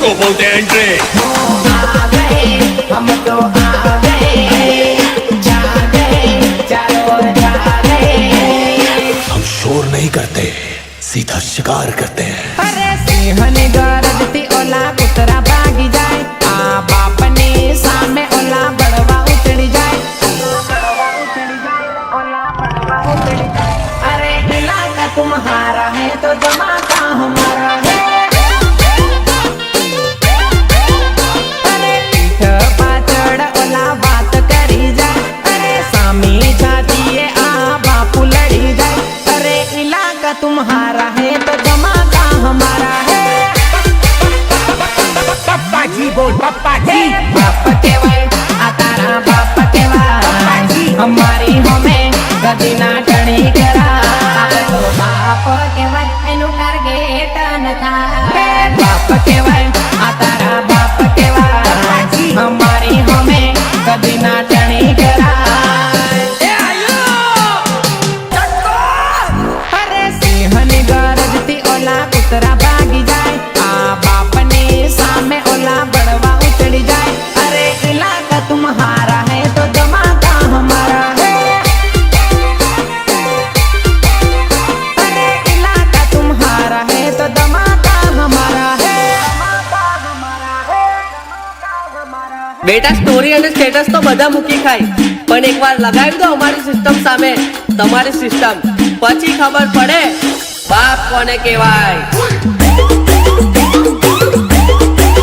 सबको बोलते हैं एंट्री। आ गए हम तो आ गए, जा गए चारों ओर जा गए। हम शोर नहीं करते, सीधा शिकार करते हैं। अरे सिंह ने गरजती ओला कुतरा भागी जाए, आ बाप ने सामे ओला बड़वा उतरी जाए, ओला बड़वा उतरी जाए। अरे इलाका तुम्हारा है तो जमाता हमारा है। अरे पीठ पाछड़ ओला बात करी जाए, अरे सामी छातीए आ बापू लड़ी जाए। अरे इलाका तुम्हारा है तो जमाता हमारा है। पप्पा जी बोल, पप्पा जी। बाप केवाय आ तारा बाप केवाय, हमारी हमें कदी ना टणी करा। तो बाप केवाय एनु टार्गेट न था। बाप केवाय आ तारा बाप केवाय, हमारी हमें कदी ना टणी करा। अरे सिंह ने गरजती ओला कुतरा भागी जाए, आ बाप ने सामे ओला बड़वा उतरी जाए। अरे इलाका तुम्हारा है तो जमाता हमारा है। अरे इलाका तुम्हारा है तो जमाता हमारा है। બેટા સ્ટોરી અને સ્ટેટસ તો બધા મૂકી ખાય, પણ એકવાર લગાવી દો અમારી સિસ્ટમ સામે તમારી સિસ્ટમ, પછી ખબર પડે બાપ કોને કહેવાય।